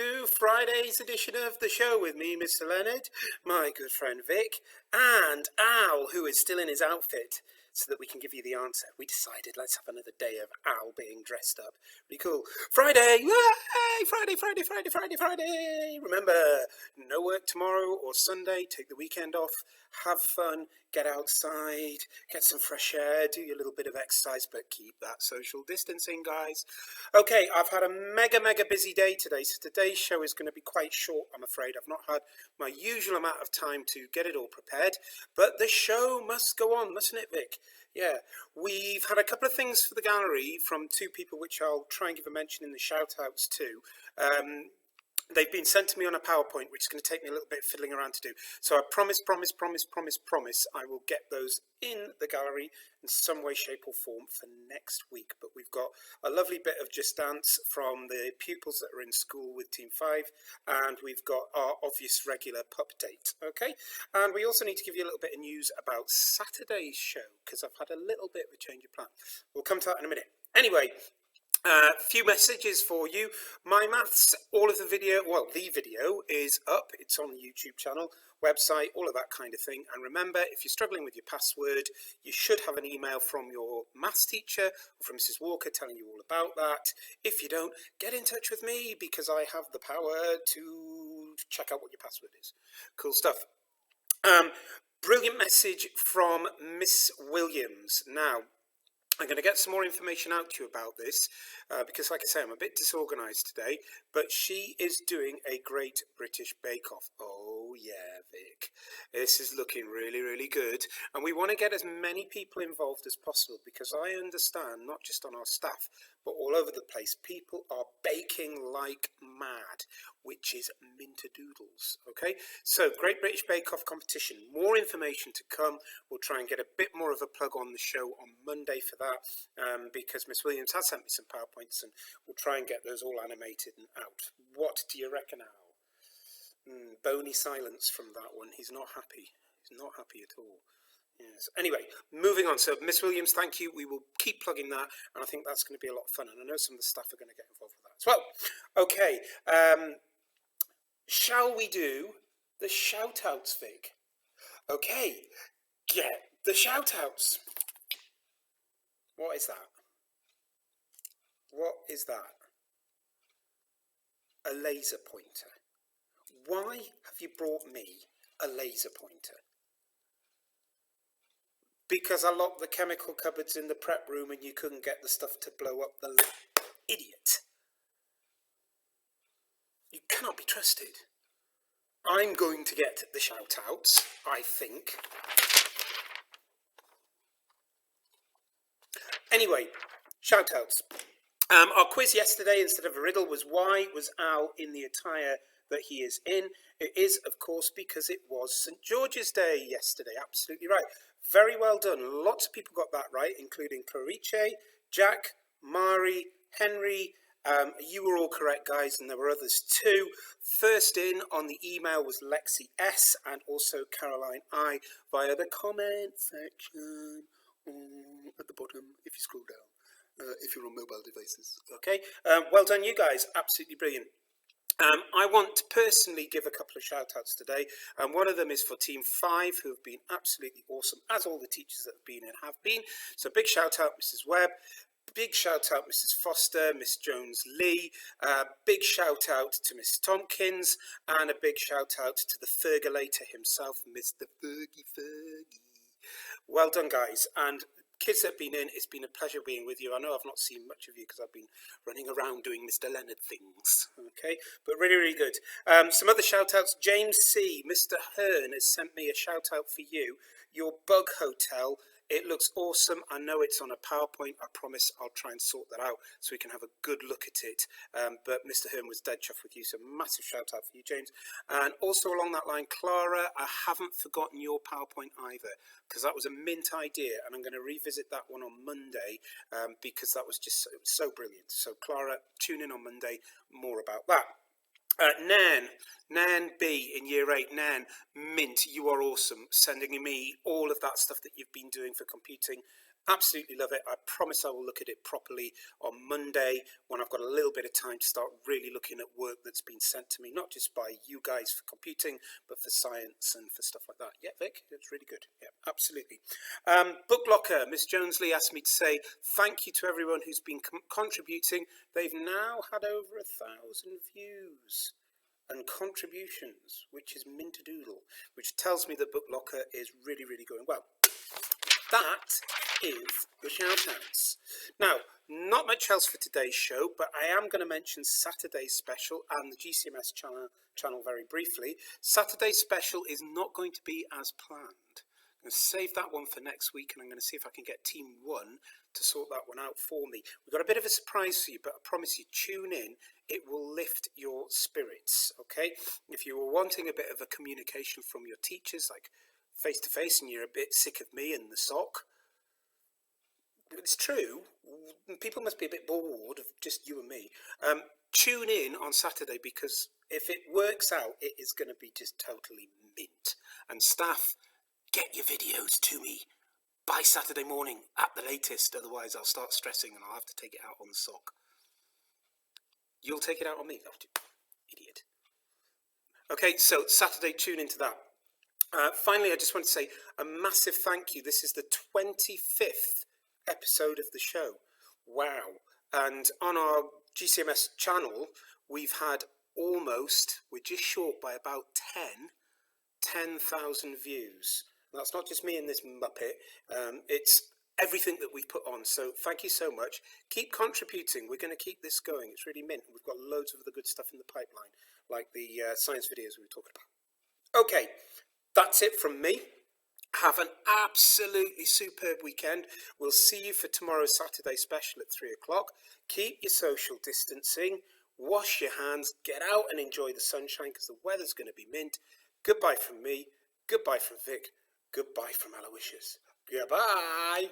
to Friday's edition of the show with me, Mr. Leonard, my good friend Vic, and Al, who is still in his outfit, so that we can give you the answer. We decided let's have another day of Al being dressed up. Really cool. Friday! Yay! Friday, Friday, Friday, Friday, Friday! Remember, no work tomorrow or Sunday. Take the weekend off. Have fun. Get outside. Get some fresh air. Do your little bit of exercise, but keep that social distancing, guys. Okay, I've had a mega busy day today, so today's show is going to be quite short, I'm afraid. I've not had my usual amount of time to get it all prepared, but the show must go on, mustn't it, Vic? Yeah, we've had a couple of things for the gallery from two people, which I'll try and give a mention in the shout-outs too. They've been sent to me on a PowerPoint, which is going to take me a little bit of fiddling around to do. So I promise, I will get those in the gallery in some way, shape or form for next week. But we've got a lovely bit of Just Dance from the pupils that are in school with Team 5. And we've got our obvious regular pup date, okay? And we also need to give you a little bit of news about Saturday's show, because I've had a little bit of a change of plan. We'll come to that in a minute. Anyway, few messages for you. My Maths, all of the video is up. It's on the YouTube channel, website, all of that kind of thing. And remember, if you're struggling with your password, you should have an email from your maths teacher or from Mrs. Walker telling you all about that. If you don't, get in touch with me because I have the power to check out what your password is. Cool stuff. Brilliant message from Miss Williams. Now, I'm going to get some more information out to you about this because, like I say, I'm a bit disorganised today, but she is doing a Great British Bake Off. Oh, yeah, Vic. This is looking really good. And we want to get as many people involved as possible because I understand, not just on our staff, but all over the place, people are baking like mad, which is minter-doodles, okay? So, Great British Bake Off competition, more information to come. We'll try and get a bit more of a plug on the show on Monday for that, because Miss Williams has sent me some PowerPoints, and we'll try and get those all animated and out. What do you reckon, Al? Bony silence from that one. He's not happy. He's not happy at all. Yes. Anyway, moving on. So, Miss Williams, thank you. We will keep plugging that, and I think that's going to be a lot of fun. And I know some of the staff are going to get involved with that as well. Okay. Shall we do the shout-outs, Vic? Okay. Get the shout-outs. What is that? What is that? A laser pointer. Why have you brought me a laser pointer? Because I locked the chemical cupboards in the prep room and you couldn't get the stuff to blow up the lid. Idiot. You cannot be trusted. I'm going to get the shout-outs, I think. Anyway, shout-outs. Our quiz yesterday, instead of a riddle, was why was Al in the attire that he is in? It is, of course, because it was St. George's Day yesterday. Absolutely right. Very well done. Lots of people got that right, including Clarice, Jack, Mari, Henry. You were all correct, guys, and there were others too. First in on the email was Lexi S and also Caroline I via the comment section at the bottom if you scroll down. If you're on mobile devices. Okay, well done you guys, absolutely brilliant. I want to personally give a couple of shout-outs today, and one of them is for Team 5, who have been absolutely awesome, as all the teachers that have been in have been. So big shout-out Mrs. Webb, big shout-out Mrs. Foster, Miss Jones-Lee, big shout-out to Miss Tompkins, and a big shout-out to the Fergulator himself, Mr. Fergie. Well done, guys, and kids that have been in, it's been a pleasure being with you. I know I've not seen much of you because I've been running around doing Mr. Leonard things, okay? But really good. Some other shout-outs. James C., Mr. Hearn has sent me a shout-out for you. Your Bug Hotel, it looks awesome. I know it's on a PowerPoint. I promise I'll try and sort that out so we can have a good look at it. But Mr. Hearn was dead chuffed with you, so massive shout-out for you, James. And also along that line, Clara, I haven't forgotten your PowerPoint either, because that was a mint idea, and I'm going to revisit that one on Monday because that was just so brilliant. So Clara, tune in on Monday, more about that. Nan B in year 8, Nan, mint, you are awesome, sending me all of that stuff that you've been doing for computing Absolutely love it. I promise I will look at it properly on Monday when I've got a little bit of time to start really looking at work that's been sent to me, not just by you guys for computing, but for science and for stuff like that. Yeah, Vic, it's really good. Yeah, absolutely. Book Locker, Miss Jonesley asked me to say thank you to everyone who's been contributing. They've now had over 1,000 views and contributions, which is mint-a-doodle, which tells me that Book Locker is really, really going well. That is the shout-outs. Now, not much else for today's show, but I am going to mention Saturday's special and the GCMS channel very briefly. Saturday's special is not going to be as planned. I'm going to save that one for next week, and I'm going to see if I can get Team 1 to sort that one out for me. We've got a bit of a surprise for you, but I promise you, tune in. It will lift your spirits, okay? If you were wanting a bit of a communication from your teachers, like face-to-face, and you're a bit sick of me and the sock, it's true, people must be a bit bored of just you and me. Tune in on Saturday, because if it works out, it is going to be just totally mint. And staff, get your videos to me by Saturday morning at the latest, otherwise I'll start stressing and I'll have to take it out on the sock. You'll take it out on me, idiot. Okay, so Saturday, tune into that. Finally, I just want to say a massive thank you. This is the 25th episode of the show. Wow. And on our GCMS channel, we've had we're just short by about 10,000 views. That's not just me and this muppet, it's everything that we put on. So thank you so much. Keep contributing. We're going to keep this going. It's really mint. We've got loads of other good stuff in the pipeline, like the science videos we were talking about. Okay, that's it from me. Have an absolutely superb weekend. We'll see you for tomorrow's Saturday special at 3 o'clock. Keep your social distancing. Wash your hands. Get out and enjoy the sunshine, because the weather's going to be mint. Goodbye from me. Goodbye from Vic. Goodbye from Aloysius. Goodbye.